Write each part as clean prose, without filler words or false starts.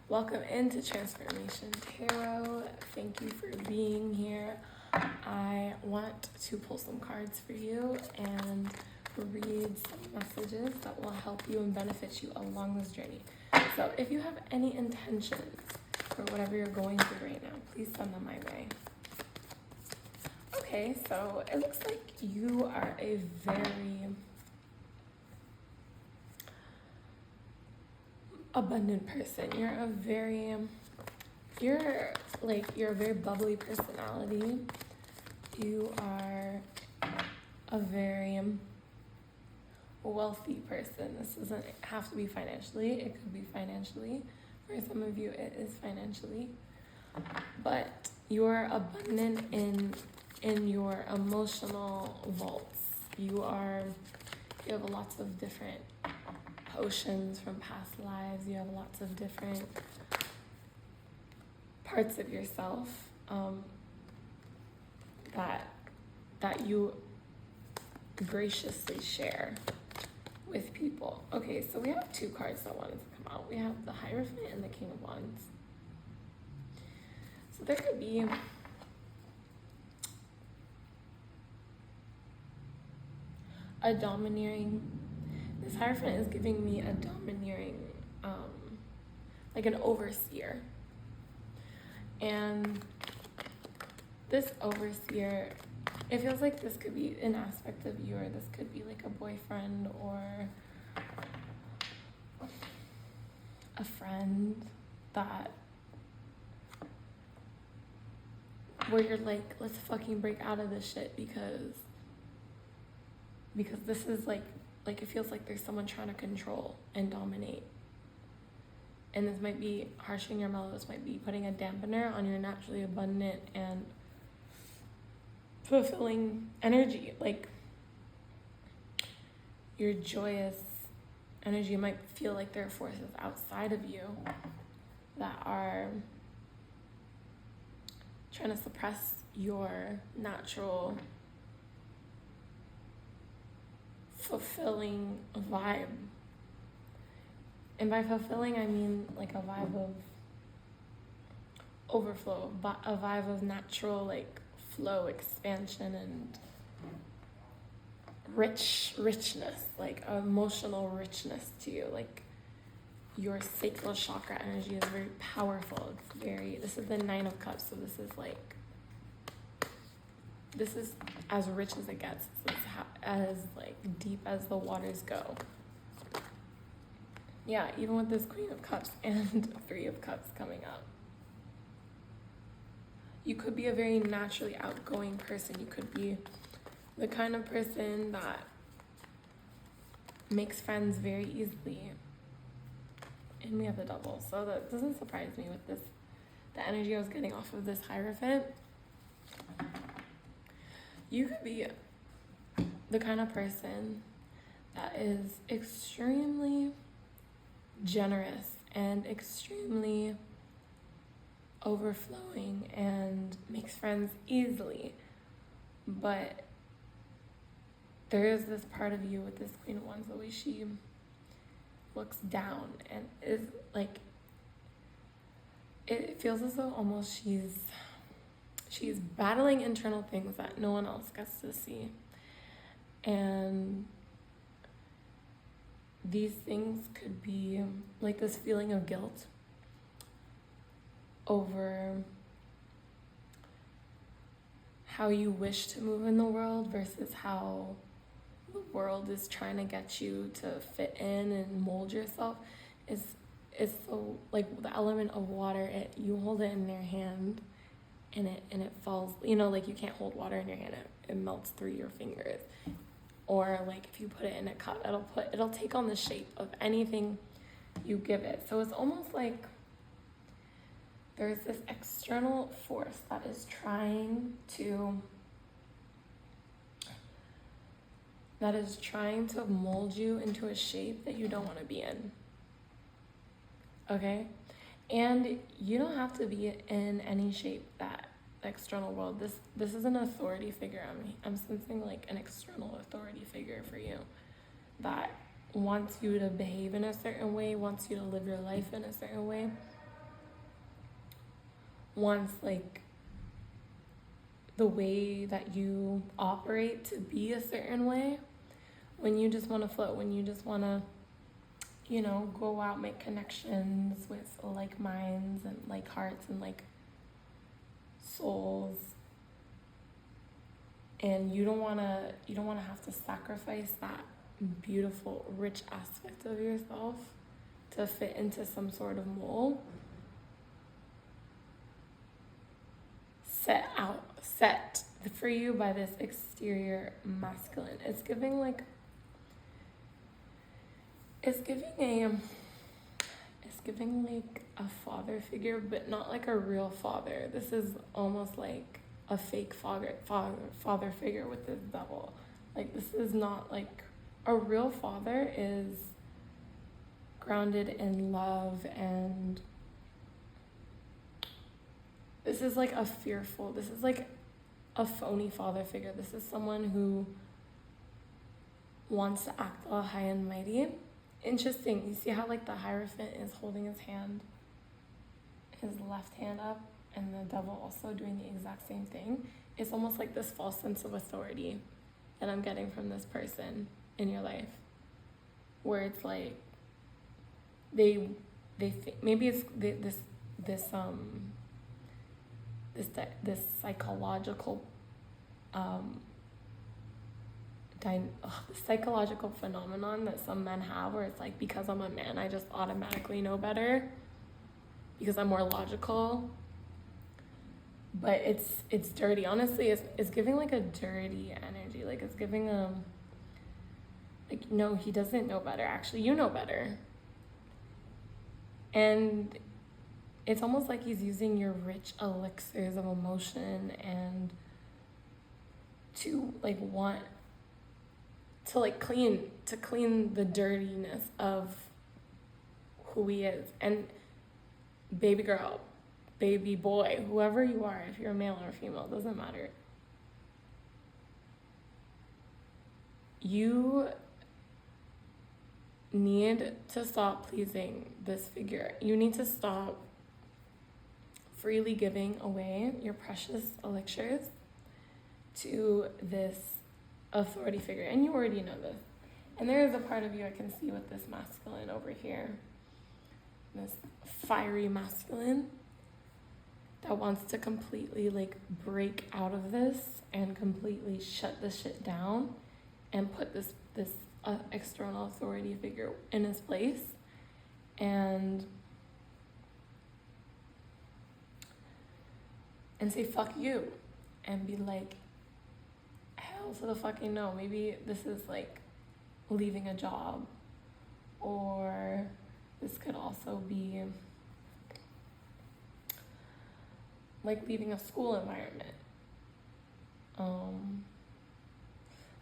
Welcome into Transformation Tarot. Thank you for being here. I want to pull some cards for you and read some messages that will help you and benefit you along this journey. So if you have any intentions for whatever you're going through right now, please send them my way. Okay, so it looks like you are a very abundant person. You're a very bubbly personality. You are a very wealthy person. This doesn't have to be financially. It could be financially. For some of you, it is financially. But you're abundant in your emotional vaults. You have lots of different potions from past lives. You have lots of different parts of yourself that you graciously share with people. Okay, so we have two cards that wanted to come out. We have the Hierophant and the King of Wands. So there could be a domineering. This Hierophant is giving me a domineering, like an overseer. And this overseer, it feels like this could be an aspect of you, or this could be like a boyfriend or a friend where you're like, let's fucking break out of this shit because this is like it feels like there's someone trying to control and dominate. And this might be harshing your mellow. This might be putting a dampener on your naturally abundant and fulfilling energy. Like your joyous energy. You might feel like there are forces outside of you that are trying to suppress your natural fulfilling vibe. And by fulfilling, I mean like a vibe of overflow, a vibe of natural like flow, expansion, and richness, like emotional richness to you. Like your sacral chakra energy is very powerful. This is the Nine of Cups, so this is as rich as it gets. This is as like deep as the waters go. Yeah, even with this Queen of Cups and Three of Cups coming up. You could be a very naturally outgoing person. You could be the kind of person that makes friends very easily. And we have the Double, so that doesn't surprise me with this. The energy I was getting off of this Hierophant. You could be the kind of person that is extremely generous and extremely overflowing and makes friends easily. But there is this part of you with this Queen of Wands, the way she looks down and is like, it feels as though almost she's battling internal things that no one else gets to see. And these things could be like this feeling of guilt over how you wish to move in the world versus how the world is trying to get you to fit in and mold yourself. Is so like the element of water, you hold it in your hand and it falls, like you can't hold water in your hand, it melts through your fingers. Or like if you put it in a cup, it'll take on the shape of anything you give it. So it's almost like there's this external force that is trying to mold you into a shape that you don't want to be in. Okay? And you don't have to be in any shape that the external world. This is an authority figure. I'm sensing like an external authority figure for you that wants you to behave in a certain way, wants you to live your life in a certain way. wants like the way that you operate to be a certain way, when you just want to float, when you just want to, you know, go out, make connections with like minds and like hearts and like souls, and you don't want to have to sacrifice that beautiful, rich aspect of yourself to fit into some sort of mold. Set for you by this exterior masculine. It's giving like, it's giving like a father figure, but not like a real father. This is almost like a fake father figure with this devil. Like, this is not like a real father. Is grounded in love, and this is like this is like a phony father figure. This is someone who wants to act all high and mighty. Interesting, you see how like the Hierophant is holding his left hand up, and the devil also doing the exact same thing. It's almost like this false sense of authority that I'm getting from this person in your life, where it's like they think maybe it's this psychological psychological phenomenon that some men have, where it's like, because I'm a man, I just automatically know better because I'm more logical. But it's dirty. Honestly, it's giving like a dirty energy. Like, it's giving like, no, he doesn't know better. Actually, you know better. And it's almost like he's using your rich elixirs of emotion and to like want to like clean the dirtiness of who he is. And baby girl, baby boy, whoever you are, if you're a male or a female, doesn't matter. You need to stop pleasing this figure. You need to stop freely giving away your precious elixirs to this authority figure. And you already know this. And there is a part of you I can see with this masculine over here, this fiery masculine that wants to completely like break out of this and completely shut this shit down and put this external authority figure in his place, and say fuck you, and be like, hell to the fucking no. Maybe this is like leaving a job, or this could also be like leaving a school environment.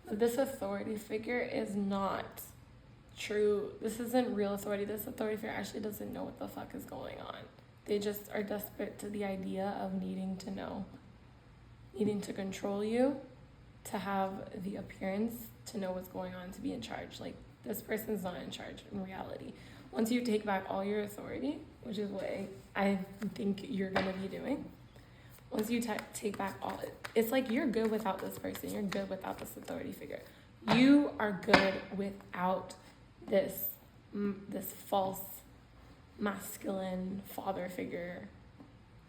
But this authority figure is not true. This isn't real authority. This authority figure actually doesn't know what the fuck is going on. They just are desperate to the idea of needing to know, needing to control you, to have the appearance to know what's going on, to be in charge. Like, this person's not in charge in reality. Once you take back all your authority, which is what I think you're going to be doing, once you take back all, it's like you're good without this person. You're good without this authority figure. You are good without this false masculine father figure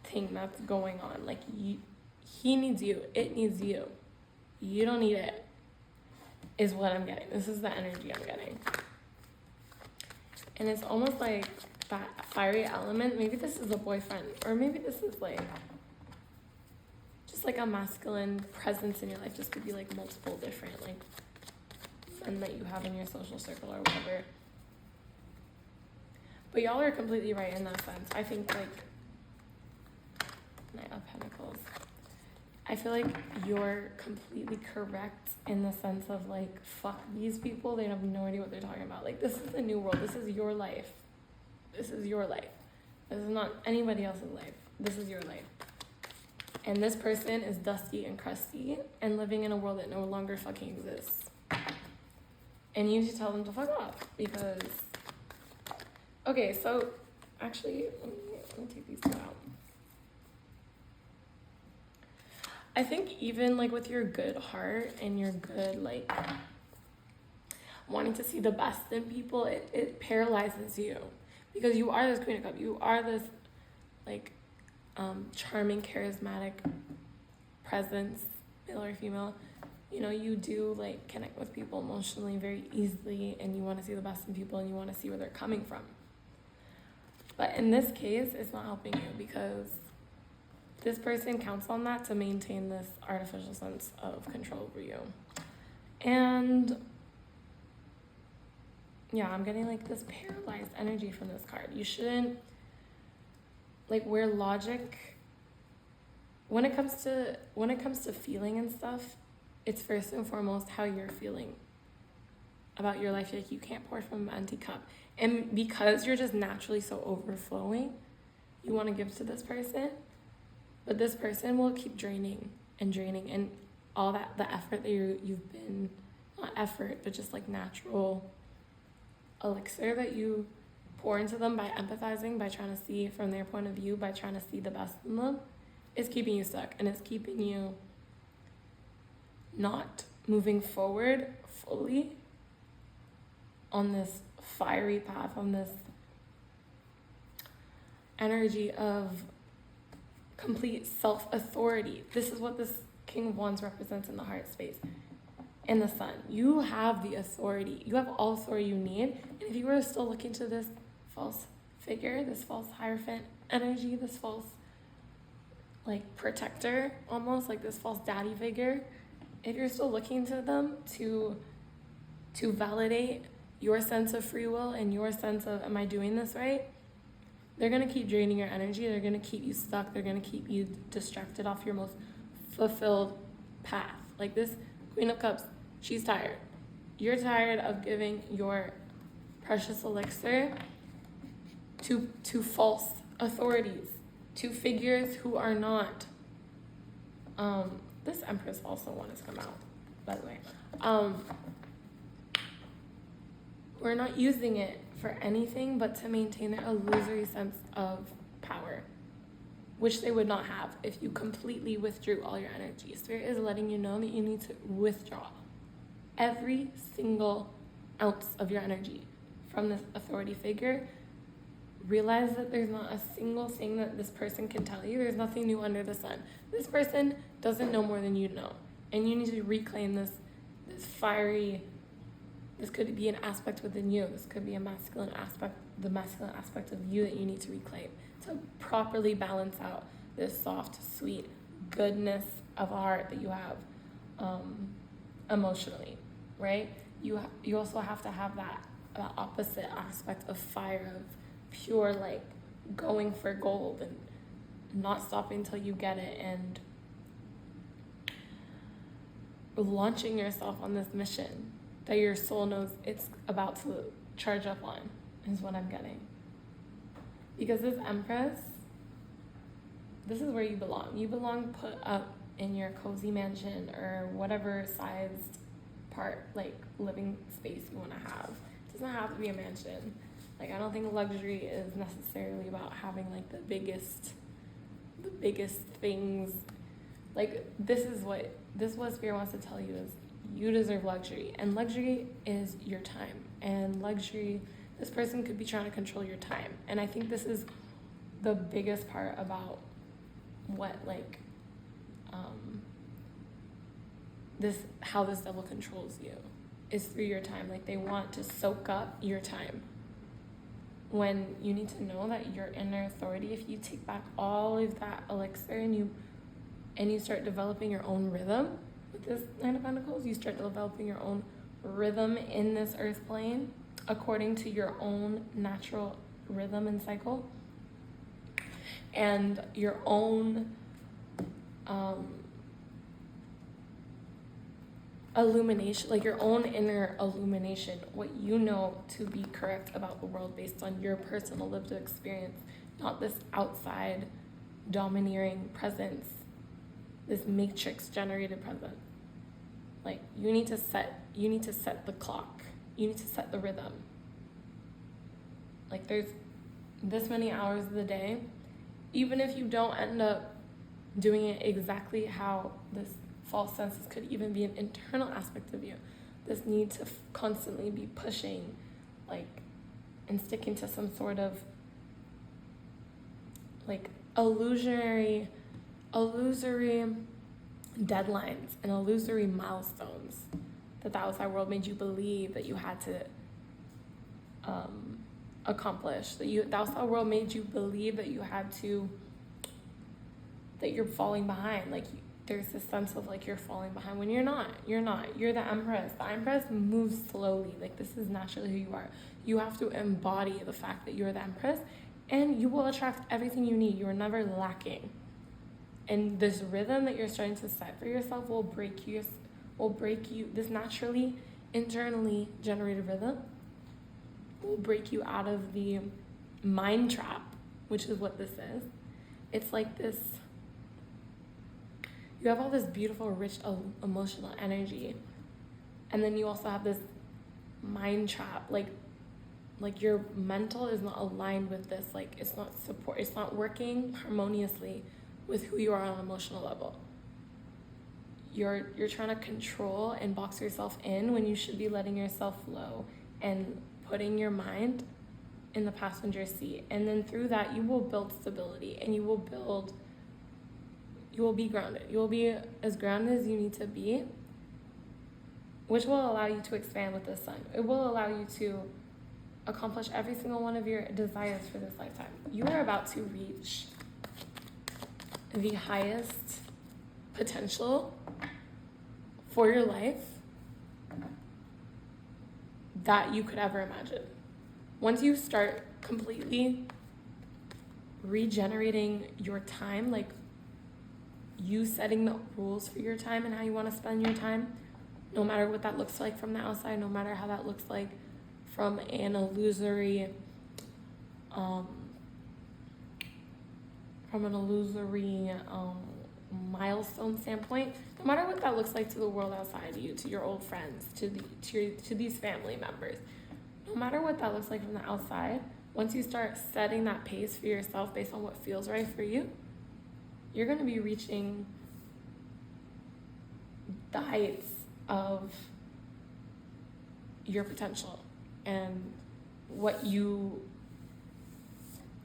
thing that's going on. Like, he needs you. It needs you. You don't need it, is what I'm getting. This is the energy I'm getting. And it's almost like that fiery element. Maybe this is a boyfriend, or maybe this is like just like a masculine presence in your life. Just could be like multiple different like men that you have in your social circle or whatever. But y'all are completely right in that sense. I think like Knight of Pentacles, I feel like you're completely correct in the sense of like, fuck these people, they have no idea what they're talking about. Like, this is the new world. This is your life. This is your life. This is not anybody else's life. This is your life. And this person is dusty and crusty and living in a world that no longer fucking exists. And you should tell them to fuck off, because... Okay, so actually, let me take these two out. I think even like with your good heart and your good like wanting to see the best in people, it paralyzes you because you are this Queen of Cups. You are this like charming, charismatic presence, male or female. You know, you do like connect with people emotionally very easily, and you want to see the best in people and you want to see where they're coming from. But in this case, it's not helping you because this person counts on that to maintain this artificial sense of control over you. And yeah, I'm getting like this paralyzed energy from this card. You shouldn't, like, where logic, when it comes to feeling and stuff, it's first and foremost how you're feeling about your life. Like, you can't pour from an empty cup. And because you're just naturally so overflowing, you want to give to this person, but this person will keep draining and all that, the effort that you've been, not effort, but just like natural elixir that you pour into them by empathizing, by trying to see from their point of view, by trying to see the best in them, is keeping you stuck, and it's keeping you not moving forward fully on this fiery path, on this energy of complete self-authority. This is what this King of Wands represents in the heart space. In the Sun, you have the authority. You have all authority you need. And if you were still looking to this false figure, this false Hierophant energy, this false like protector, almost like this false daddy figure, if you're still looking to them to validate your sense of free will and your sense of, am I doing this right? They're going to keep draining your energy. They're going to keep you stuck. They're going to keep you distracted off your most fulfilled path. Like this Queen of Cups, she's tired. You're tired of giving your precious elixir to false authorities, to figures who are not. This Empress also wanted to come out, by the way. We're not using it for anything but to maintain their illusory sense of power, which they would not have if you completely withdrew all your energy. Spirit is letting you know that you need to withdraw every single ounce of your energy from this authority figure. Realize that there's not a single thing that this person can tell you. There's nothing new under the sun. This person doesn't know more than you know. And you need to reclaim this fiery. This could be an aspect within you. This could be a masculine aspect, the masculine aspect of you that you need to reclaim to properly balance out this soft, sweet goodness of heart that you have emotionally, right? You also have to have that opposite aspect of fire, of pure, like, going for gold and not stopping until you get it, and launching yourself on this mission that your soul knows it's about to charge up on, is what I'm getting. Because this Empress, this is where you belong. You belong put up in your cozy mansion or whatever sized part, like, living space you want to have. It doesn't have to be a mansion. Like, I don't think luxury is necessarily about having, like, the biggest things. Like, this is what Spirit wants to tell you is you deserve luxury. And luxury is your time. And luxury, this person could be trying to control your time. And I think this is the biggest part about what, like, how this devil controls you is through your time. Like, they want to soak up your time. When you need to know that your inner authority, if you take back all of that elixir and you start developing your own rhythm with this Nine of Pentacles, you start developing your own rhythm in this earth plane according to your own natural rhythm and cycle, and your own illumination, like your own inner illumination, what you know to be correct about the world based on your personal lived experience, not this outside domineering presence, this matrix generated presence. Like, you need to set the clock. You need to set the rhythm. Like, there's this many hours of the day. Even if you don't end up doing it exactly how this false senses could even be an internal aspect of you. This need to constantly be pushing, like, and sticking to some sort of like illusory deadlines and illusory milestones that the outside world made you believe that you had to accomplish, the outside world made you believe that you had to, that you're falling behind. Like, there's this sense of like you're falling behind when you're not. You're the empress. The empress moves slowly. Like, this is naturally who you are. You have to embody the fact that you're the empress, and you will attract everything you need. You are never lacking. And this rhythm that you're starting to set for yourself will break you. This naturally, internally generated rhythm will break you out of the mind trap, which is what this is. It's like this, you have all this beautiful, rich, emotional energy, and then you also have this mind trap, like your mental is not aligned with this, like it's not working harmoniously with who you are on an emotional level. You're trying to control and box yourself in when you should be letting yourself flow and putting your mind in the passenger seat. And then through that, you will build stability, and you will be grounded. You will be as grounded as you need to be, which will allow you to expand with the sun. It will allow you to accomplish every single one of your desires for this lifetime. You are about to reach the highest potential for your life that you could ever imagine. Once you start completely regenerating your time, like you setting the rules for your time and how you want to spend your time, no matter what that looks like from the outside, no matter how that looks like from an illusory milestone standpoint, no matter what that looks like to the world outside of you, to your old friends, to these family members, no matter what that looks like from the outside, once you start setting that pace for yourself based on what feels right for you, you're going to be reaching the heights of your potential and what you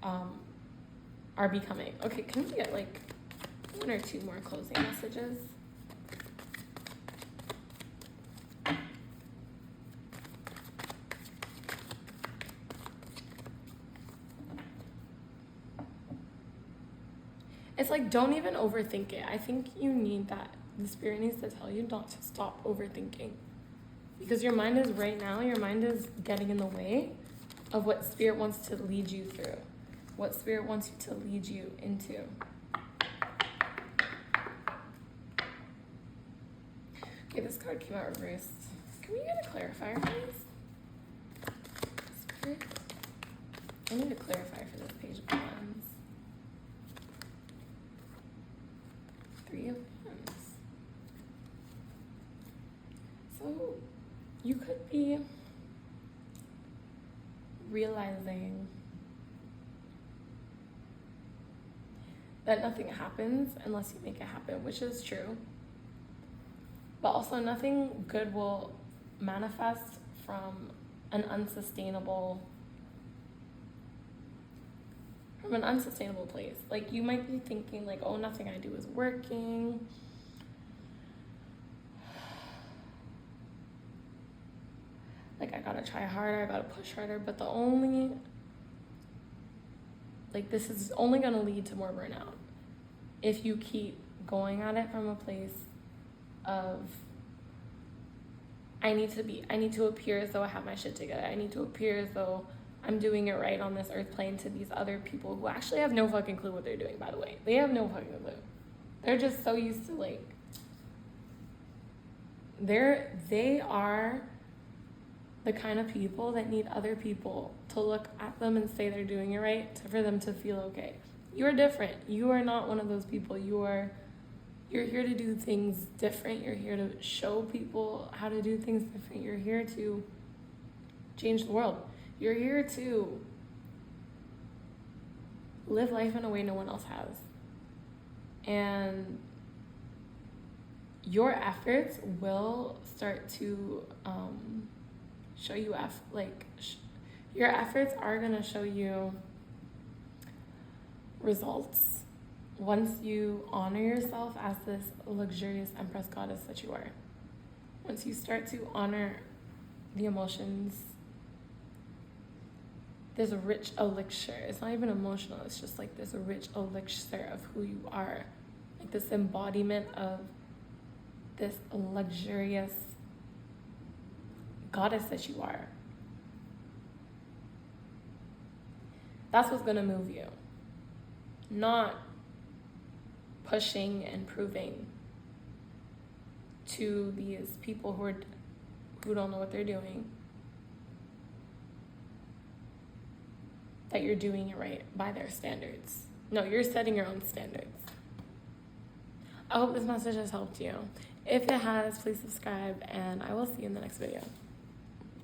are becoming. Okay, can we get like one or two more closing messages? It's like, don't even overthink it. I think you need that. The spirit needs to tell you not to stop overthinking. Because your mind is getting in the way of what spirit wants to lead you through. What spirit wants you to lead you into. Okay, this card came out reversed. Can we get a clarifier, please? Spirit? I need a clarifier for this page of wands. Three of Wands. So you could be realizing that nothing happens unless you make it happen, which is true. But also nothing good will manifest from an unsustainable place. Like, you might be thinking like, oh, nothing I do is working. Like, I gotta try harder, I gotta push harder. But this is only gonna lead to more burnout if you keep going at it from a place of, I need to appear as though I have my shit together. I need to appear as though I'm doing it right on this earth plane to these other people who actually have no fucking clue what they're doing, by the way. They have no fucking clue. They're just so used to, like, they are the kind of people that need other people to look at them and say they're doing it right, for them to feel okay. You're different. You are not one of those people. You're here to do things different. You're here to show people how to do things different. You're here to change the world. You're here to live life in a way no one else has. And your efforts will start to show you your efforts are going to show you results once you honor yourself as this luxurious empress goddess that you are. Once you start to honor the emotions, there's a rich elixir. It's not even emotional, it's just like this rich elixir of who you are, like this embodiment of this luxurious goddess that you are. That's what's gonna move you, not pushing and proving to these people who don't know what they're doing that you're doing it right by their standards. No, you're setting your own standards. I hope this message has helped you. If it has, please subscribe, and I will see you in the next video.